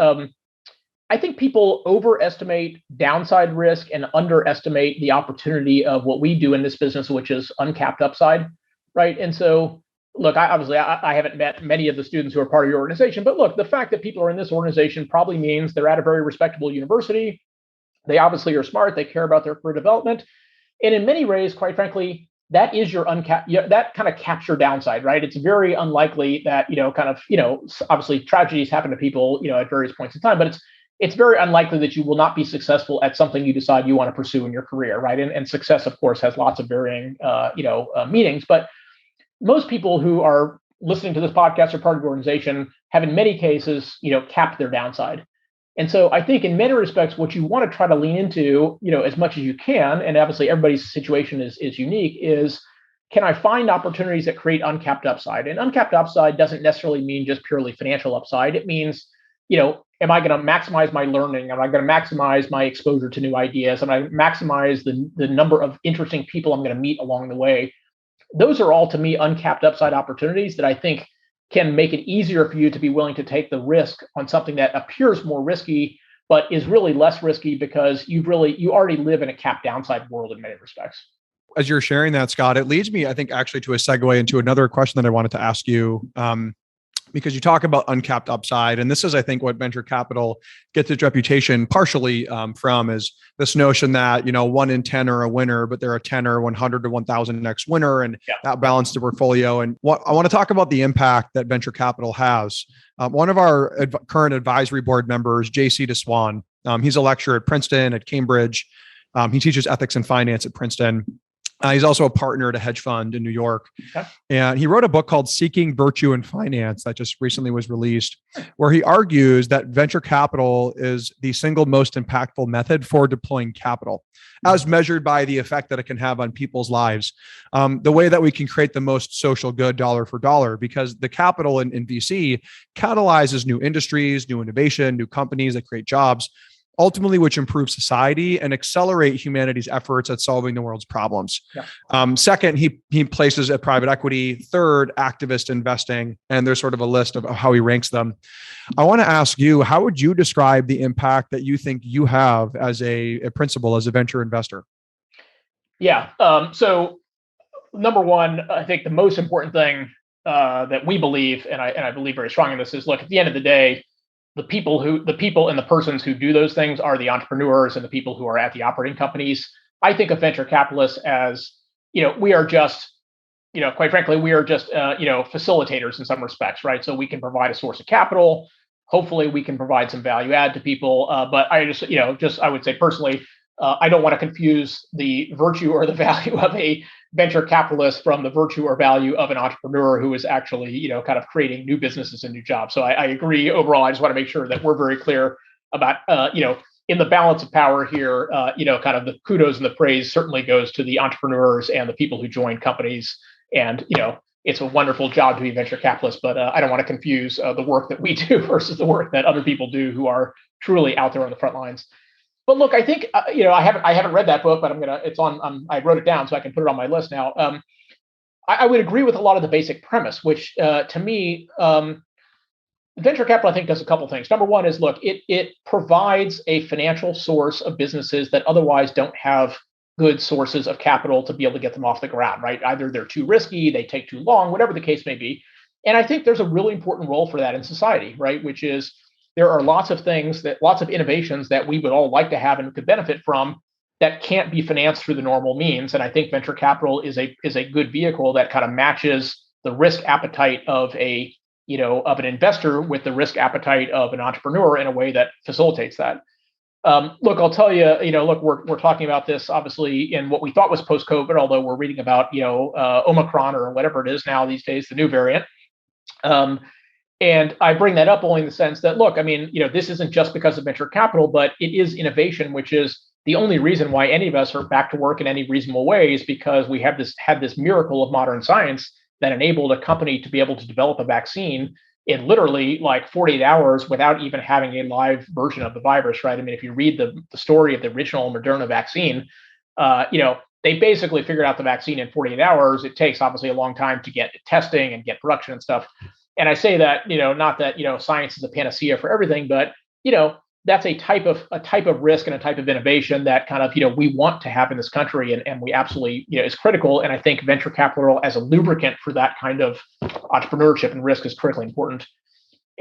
I think people overestimate downside risk and underestimate the opportunity of what we do in this business, which is uncapped upside, right? And so, look, I haven't met many of the students who are part of your organization, but look, the fact that people are in this organization probably means they're at a very respectable university. They obviously are smart. They care about their career development. And in many ways, quite frankly, that is your that kind of caps your downside, right? It's very unlikely that, obviously tragedies happen to people, at various points in time, but it's very unlikely that you will not be successful at something you decide you want to pursue in your career, right? And success, of course, has lots of varying, meanings. But most people who are listening to this podcast or part of the organization have, in many cases, capped their downside. And so I think in many respects, what you want to try to lean into, as much as you can, and obviously everybody's situation is unique, is can I find opportunities that create uncapped upside? And uncapped upside doesn't necessarily mean just purely financial upside. It means, am I going to maximize my learning? Am I going to maximize my exposure to new ideas? Am I going to maximize the number of interesting people I'm going to meet along the way? Those are all, to me, uncapped upside opportunities that I think can make it easier for you to be willing to take the risk on something that appears more risky, but is really less risky because you already live in a cap downside world in many respects. As you're sharing that, Scott, it leads me, I think, actually to a segue into another question that I wanted to ask you. Because you talk about uncapped upside. And this is, I think, what venture capital gets its reputation partially from is this notion that, 1 in 10 are a winner, but they're a 10 or 100 to 1,000x winner, and that balanced the portfolio. And what I want to talk about the impact that venture capital has. One of our current advisory board members, JC DeSwan, he's a lecturer at Princeton, at Cambridge. He teaches ethics and finance at Princeton. He's also a partner at a hedge fund in New York. Okay. And he wrote a book called Seeking Virtue in Finance that just recently was released, where he argues that venture capital is the single most impactful method for deploying capital, as measured by the effect that it can have on people's lives. The way that we can create the most social good dollar for dollar, because the capital in VC catalyzes new industries, new innovation, new companies that create jobs, ultimately, which improves society and accelerate humanity's efforts at solving the world's problems. Yeah. Second, he places at private equity. Third, activist investing. And there's sort of a list of how he ranks them. I want to ask you, how would you describe the impact that you think you have as a principal, as a venture investor? Yeah. So number one, I think the most important thing that we believe, and I believe very strongly in this, is, look, at the end of the day, the people and the persons who do those things are the entrepreneurs and the people who are at the operating companies. I think of venture capitalists as, we are just, quite frankly, we are just, facilitators in some respects, right? So we can provide a source of capital. Hopefully we can provide some value add to people. But I just, I would say personally, I don't want to confuse the virtue or the value of a venture capitalist from the virtue or value of an entrepreneur who is actually, kind of creating new businesses and new jobs. So I agree overall. I just want to make sure that we're very clear about, in the balance of power here, kind of the kudos and the praise certainly goes to the entrepreneurs and the people who join companies. And, it's a wonderful job to be a venture capitalist, but I don't want to confuse the work that we do versus the work that other people do who are truly out there on the front lines. But look, I think I haven't read that book, but it's on. I wrote it down so I can put it on my list now. I would agree with a lot of the basic premise, which to me, venture capital, I think, does a couple things. Number one is, look, it provides a financial source of businesses that otherwise don't have good sources of capital to be able to get them off the ground, right? Either they're too risky, they take too long, whatever the case may be. And I think there's a really important role for that in society, right? Which is, there are lots of innovations that we would all like to have and could benefit from that can't be financed through the normal means. And I think venture capital is a good vehicle that kind of matches the risk appetite of an investor with the risk appetite of an entrepreneur in a way that facilitates that. Look, I'll tell you, we're talking about this obviously in what we thought was post-COVID, although we're reading about, Omicron or whatever it is now these days, the new variant. And I bring that up only in the sense that, look, this isn't just because of venture capital, but it is innovation, which is the only reason why any of us are back to work in any reasonable way, is because we had this miracle of modern science that enabled a company to be able to develop a vaccine in literally like 48 hours without even having a live version of the virus, right? If you read the story of the original Moderna vaccine, they basically figured out the vaccine in 48 hours. It takes obviously a long time to get testing and get production and stuff. And I say that, not that, science is a panacea for everything, but, that's a type of risk and a type of innovation that kind of, we want to have in this country. And we absolutely, is critical. And I think venture capital as a lubricant for that kind of entrepreneurship and risk is critically important.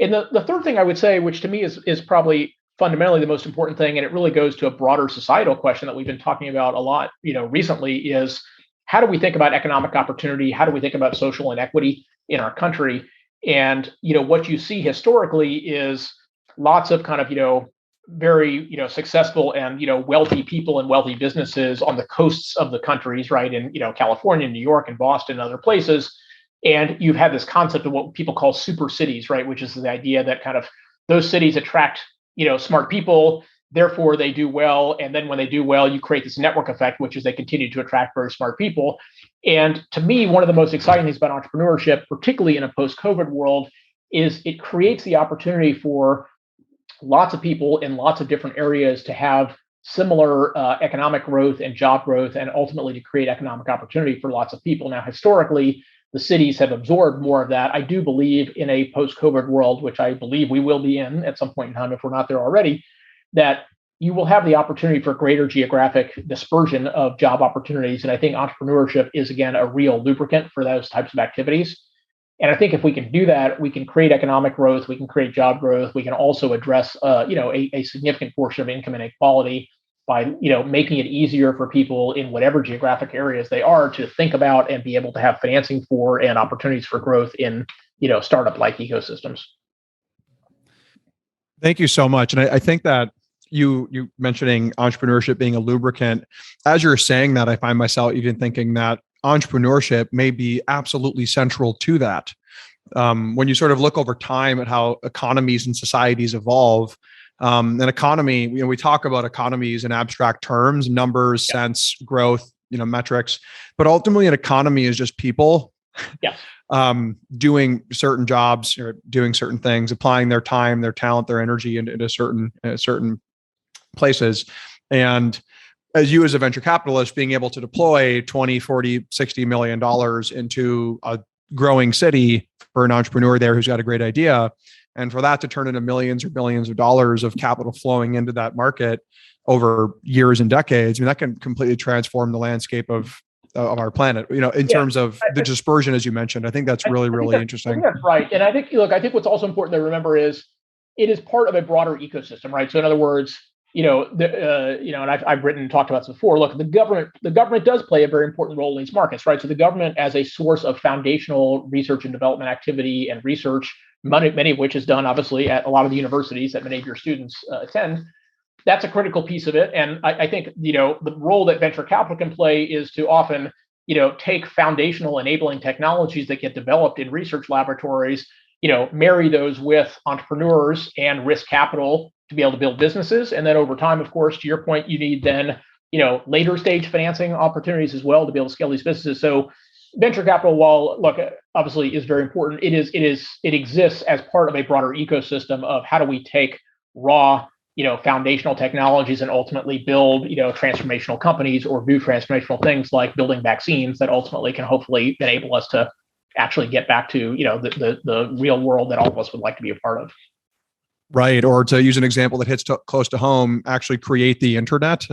And the third thing I would say, which to me is probably fundamentally the most important thing, and it really goes to a broader societal question that we've been talking about a lot, recently, is how do we think about economic opportunity? How do we think about social inequity in our country? And, what you see historically is lots of kind of, very, successful and, wealthy people and wealthy businesses on the coasts of the countries, right? In, California, New York, and Boston, and other places. And you've had this concept of what people call super cities, right? Which is the idea that kind of those cities attract, smart people, therefore they do well. And then when they do well, you create this network effect, which is they continue to attract very smart people. And to me, one of the most exciting things about entrepreneurship, particularly in a post-COVID world, is it creates the opportunity for lots of people in lots of different areas to have similar economic growth and job growth, and ultimately to create economic opportunity for lots of people. Now, historically, the cities have absorbed more of that. I do believe in a post-COVID world, which I believe we will be in at some point in time if we're not there already, that you will have the opportunity for greater geographic dispersion of job opportunities. And I think entrepreneurship is, again, a real lubricant for those types of activities. And I think if we can do that, we can create economic growth, we can create job growth, we can also address, a significant portion of income inequality by, making it easier for people in whatever geographic areas they are to think about and be able to have financing for and opportunities for growth in, startup-like ecosystems. Thank you so much. And I think that you mentioning entrepreneurship being a lubricant, as you're saying that, I find myself even thinking that entrepreneurship may be absolutely central to that. When you sort of look over time at how economies and societies evolve, an economy, we talk about economies in abstract terms, numbers, sense, growth, metrics, but ultimately an economy is just people doing certain jobs or doing certain things, applying their time, their talent, their energy into certain places. And as you as a venture capitalist being able to deploy 20, 40, 60 million dollars into a growing city for an entrepreneur there who's got a great idea, and for that to turn into millions or billions of dollars of capital flowing into that market over years and decades, that can completely transform the landscape of our planet, in terms of the dispersion, as you mentioned. I think that's really interesting. I think that's right. And I think what's also important to remember is it is part of a broader ecosystem, right? So in other words, and I've talked about this before. Look, the government does play a very important role in these markets, right? So the government, as a source of foundational research and development activity and research, many of which is done obviously at a lot of the universities that many of your students attend, that's a critical piece of it. And I think the role that venture capital can play is to often take foundational enabling technologies that get developed in research laboratories, marry those with entrepreneurs and risk capital to be able to build businesses. And then over time, of course, to your point, you need then, later stage financing opportunities as well to be able to scale these businesses. So venture capital, while obviously is very important, it exists as part of a broader ecosystem of how do we take raw, foundational technologies and ultimately build, transformational companies or do transformational things like building vaccines that ultimately can hopefully enable us to actually get back to, the real world that all of us would like to be a part of. Right. Or to use an example that hits close to home, actually create the internet,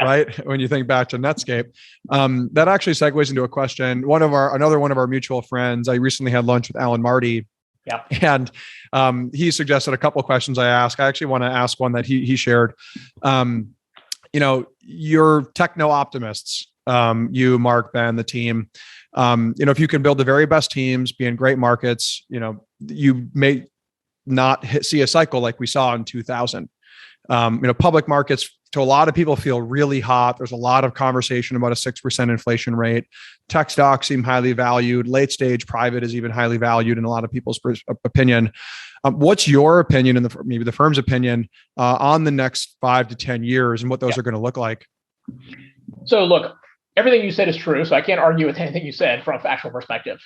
right? When you think back to Netscape, that actually segues into a question. Another one of our mutual friends, I recently had lunch with Alan Marty. Yeah. And he suggested a couple of questions I ask. I actually want to ask one that he shared. You're techno optimists, you, Marc, Ben, the team. If you can build the very best teams, be in great markets, you may not see a cycle like we saw in 2000. Public markets to a lot of people feel really hot. There's a lot of conversation about a 6% inflation rate. Tech stocks seem highly valued. Late stage private is even highly valued in a lot of people's opinion. What's your opinion and maybe the firm's opinion on the next 5 to 10 years and what those are going to look like? So look, everything you said is true. So I can't argue with anything you said from a factual perspective.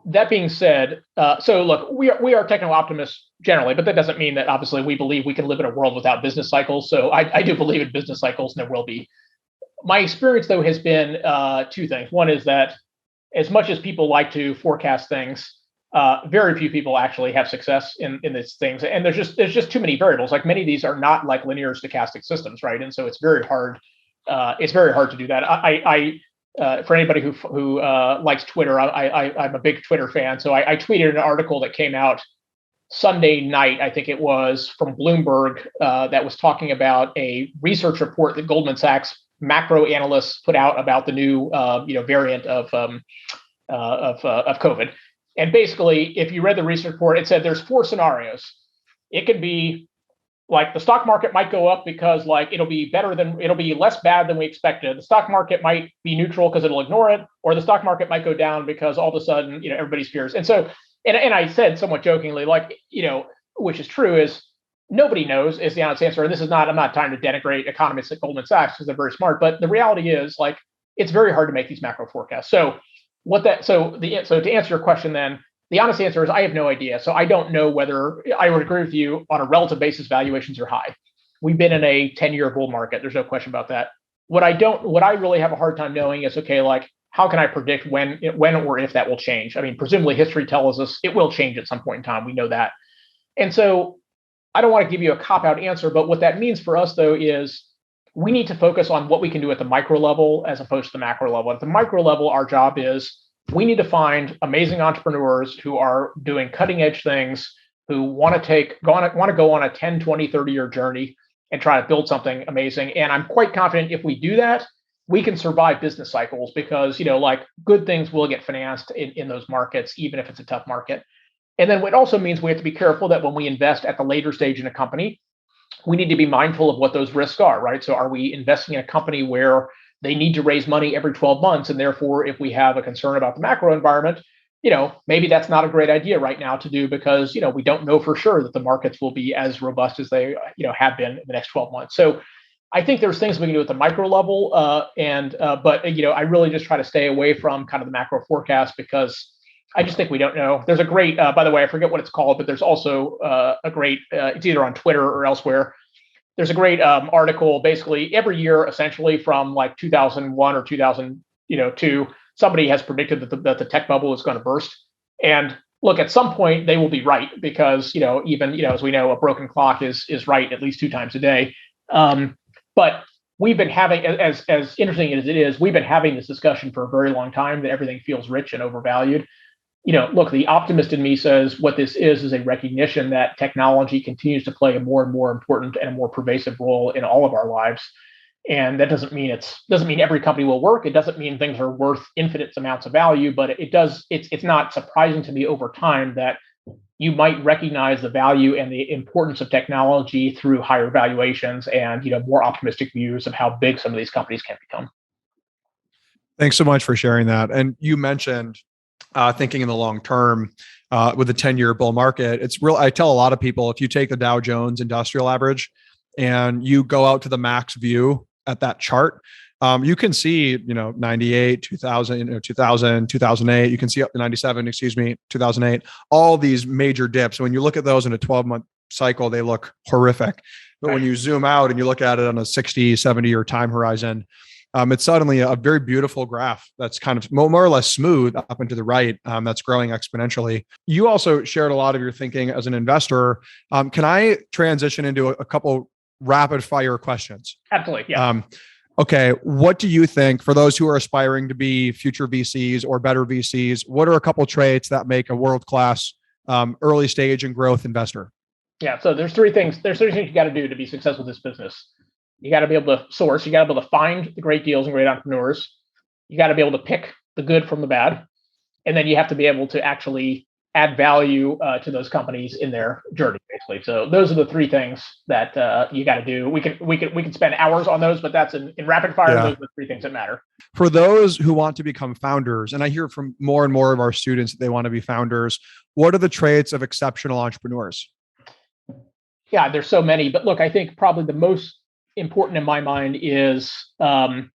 That being said, so look, we are techno optimists generally, but that doesn't mean that obviously we believe we can live in a world without business cycles. So I do believe in business cycles, and there will be. My experience, though, has been two things. One is that as much as people like to forecast things, very few people actually have success in these things. And there's just too many variables. Like many of these are not like linear stochastic systems, right? And so it's very hard. It's very hard to do that. For anybody who likes Twitter, I'm a big Twitter fan. So I tweeted an article that came out Sunday night, I think it was, from Bloomberg that was talking about a research report that Goldman Sachs macro analysts put out about the new variant of COVID. And basically, if you read the research report, it said there's 4 scenarios. It could be like the stock market might go up because it'll be less bad than we expected. The stock market might be neutral because it'll ignore it, or the stock market might go down because all of a sudden, everybody's fears. And so, and I said somewhat jokingly, which is true, is nobody knows is the honest answer. And I'm not trying to denigrate economists at Goldman Sachs because they're very smart, but the reality is it's very hard to make these macro forecasts. So to answer your question then, the honest answer is I have no idea. So I don't know whether I would agree with you on a relative basis, valuations are high. We've been in a 10-year bull market. There's no question about that. What I really have a hard time knowing is, how can I predict when or if that will change? I mean, presumably history tells us it will change at some point in time. We know that. And so I don't want to give you a cop-out answer, but what that means for us, though, is we need to focus on what we can do at the micro level as opposed to the macro level. At the micro level, our job is we need to find amazing entrepreneurs who are doing cutting edge things, who want to go on a 10, 20, 30-year journey and try to build something amazing. And I'm quite confident if we do that, we can survive business cycles because, like good things will get financed in those markets, even if it's a tough market. And then it also means we have to be careful that when we invest at the later stage in a company, we need to be mindful of what those risks are, right? So are we investing in a company where they need to raise money every 12 months? And therefore, if we have a concern about the macro environment, maybe that's not a great idea right now to do because, we don't know for sure that the markets will be as robust as they, have been in the next 12 months. So I think there's things we can do at the micro level. But I really just try to stay away from kind of the macro forecast because I just think we don't know. There's a great, by the way, I forget what it's called, but there's also a great, it's either on Twitter or elsewhere. There's a great article basically every year, essentially from like 2001 or 2002, somebody has predicted that the tech bubble is going to burst. And look, at some point they will be right because, even, as we know, a broken clock is right at least 2 times a day. But we've been having, as interesting as it is, we've been having this discussion for a very long time that everything feels rich and overvalued. Look, the optimist in me says what this is a recognition that technology continues to play a more and more important and a more pervasive role in all of our lives. And that doesn't mean every company will work. It doesn't mean things are worth infinite amounts of value, but it's not surprising to me over time that you might recognize the value and the importance of technology through higher valuations and, more optimistic views of how big some of these companies can become. Thanks so much for sharing that. And you mentioned thinking in the long term with the 10-year bull market. It's real. I tell a lot of people, if you take the Dow Jones Industrial Average and you go out to the max view at that chart, you can see, 98, 2000, 2000, 2008, you can see up to 97, 2008, all these major dips. When you look at those in a 12-month cycle, they look horrific. But when you zoom out and you look at it on a 60, 70-year time horizon, it's suddenly a very beautiful graph that's kind of more or less smooth up and to the right. That's growing exponentially. You also shared a lot of your thinking as an investor. Can I transition into a couple rapid fire questions? Absolutely. Yeah. Okay. What do you think for those who are aspiring to be future VCs or better VCs? What are a couple traits that make a world-class early stage and growth investor? Yeah. So there's 3 things. There's 3 things you got to do to be successful with this business. You got to be able to source. You got to be able to find the great deals and great entrepreneurs. You got to be able to pick the good from the bad. And then you have to be able to actually add value to those companies in their journey, basically. So those are the 3 things that you got to do. We can spend hours on those, but that's in rapid fire. Yeah. Those are the 3 things that matter. For those who want to become founders, and I hear from more and more of our students that they want to be founders, what are the traits of exceptional entrepreneurs? Yeah, there's so many, but look, I think probably the most important in my mind is can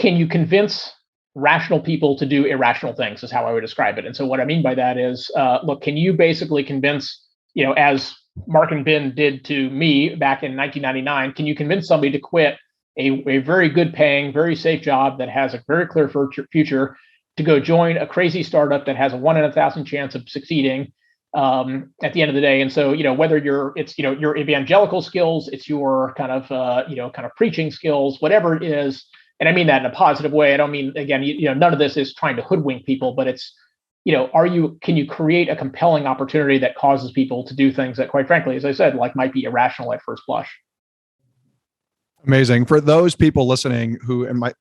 you convince rational people to do irrational things is how I would describe it. And so what I mean by that is, look, can you basically convince, as Marc and Ben did to me back in 1999, can you convince somebody to quit a very good paying, very safe job that has a very clear future to go join a crazy startup that has a 1 in 1,000 chance of succeeding at the end of the day? And so, whether it's your evangelical skills, it's your kind of preaching skills, whatever it is. And I mean that in a positive way. I don't mean, again, none of this is trying to hoodwink people, but it's, can you create a compelling opportunity that causes people to do things that, quite frankly, as I said, might be irrational at first blush. Amazing. For those people listening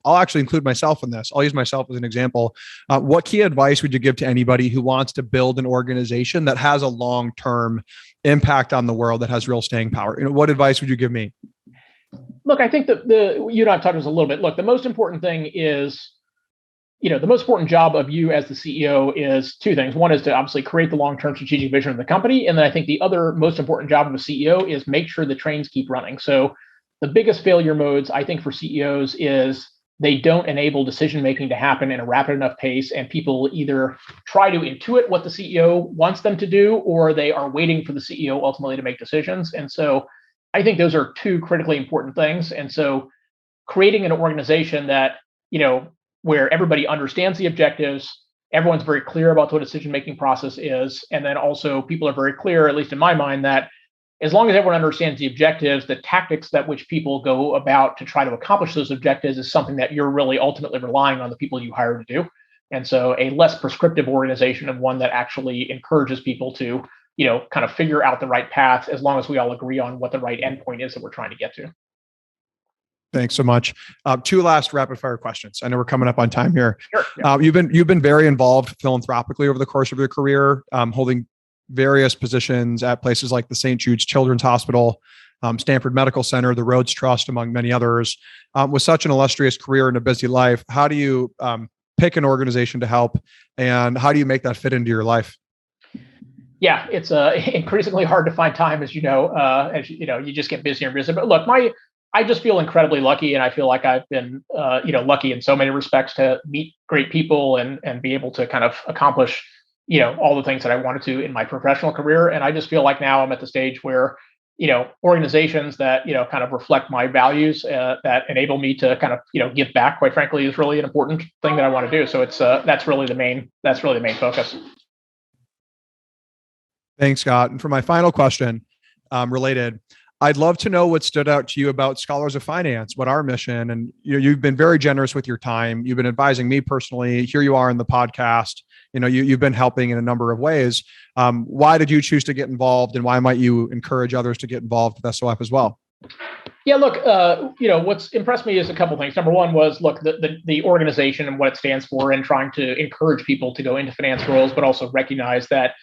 I'll actually include myself in this. I'll use myself as an example. What key advice would you give to anybody who wants to build an organization that has a long-term impact on the world, that has real staying power? What advice would you give me? Look, I think that you and I've talked about this a little bit. Look, the most important thing is, the most important job of you as the CEO is 2 things. One is to obviously create the long-term strategic vision of the company. And then I think the other most important job of a CEO is make sure the trains keep running. So the biggest failure modes, I think, for CEOs is they don't enable decision-making to happen in a rapid enough pace, and people either try to intuit what the CEO wants them to do, or they are waiting for the CEO ultimately to make decisions. And so I think those are 2 critically important things. And so creating an organization that, where everybody understands the objectives, everyone's very clear about what a decision-making process is, and then also people are very clear, at least in my mind, that as long as everyone understands the objectives, the tactics that which people go about to try to accomplish those objectives is something that you're really ultimately relying on the people you hire to do. And so a less prescriptive organization and one that actually encourages people to, kind of figure out the right path, as long as we all agree on what the right endpoint is that we're trying to get to. Thanks so much. Two last rapid fire questions. I know we're coming up on time here. Sure. Yeah. You've been very involved philanthropically over the course of your career, holding various positions at places like the St. Jude's Children's Hospital, Stanford Medical Center, the Rhodes Trust, among many others. With such an illustrious career and a busy life, how do you pick an organization to help, and how do you make that fit into your life? Yeah, it's increasingly hard to find time, as you know. You just get busier and busier. But look, I just feel incredibly lucky, and I feel like I've been, lucky in so many respects to meet great people and be able to kind of accomplish, all the things that I wanted to in my professional career. And I just feel like now I'm at the stage where, organizations that, kind of reflect my values, that enable me to kind of, give back, quite frankly, is really an important thing that I want to do. So it's, that's really the main focus. Thanks, Scott. And for my final question, related, I'd love to know what stood out to you about Scholars of Finance, what our mission, and you've been very generous with your time. You've been advising me personally. Here you are in the podcast. You've been helping in a number of ways. Why did you choose to get involved, and why might you encourage others to get involved with SOF as well? Yeah, look, what's impressed me is a couple things. Number one was, look, the organization and what it stands for, and trying to encourage people to go into finance roles, but also recognize that,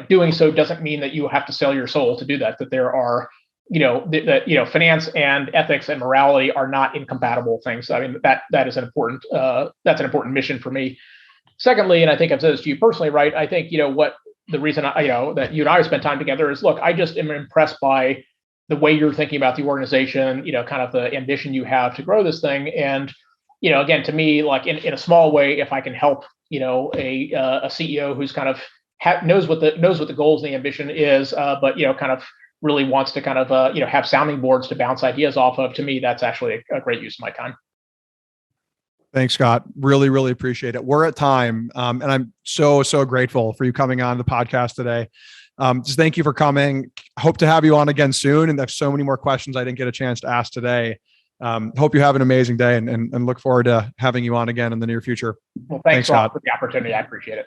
doing so doesn't mean that you have to sell your soul to do that, that there are, finance and ethics and morality are not incompatible things. I mean, that is an important mission for me. Secondly, and I think I've said this to you personally, right? I think, what the reason that you and I have spent time together is, look, I just am impressed by the way you're thinking about the organization, kind of the ambition you have to grow this thing. And, again, to me, like in a small way, if I can help, a CEO who's kind of knows what the goals and the ambition is, but, kind of really wants to kind of, have sounding boards to bounce ideas off of, to me, that's actually a great use of my time. Thanks, Scott. Really, really appreciate it. We're at time. And I'm so grateful for you coming on the podcast today. Just thank you for coming. Hope to have you on again soon. And there's so many more questions I didn't get a chance to ask today. Hope you have an amazing day, and look forward to having you on again in the near future. Well, thanks Scott, for the opportunity. I appreciate it.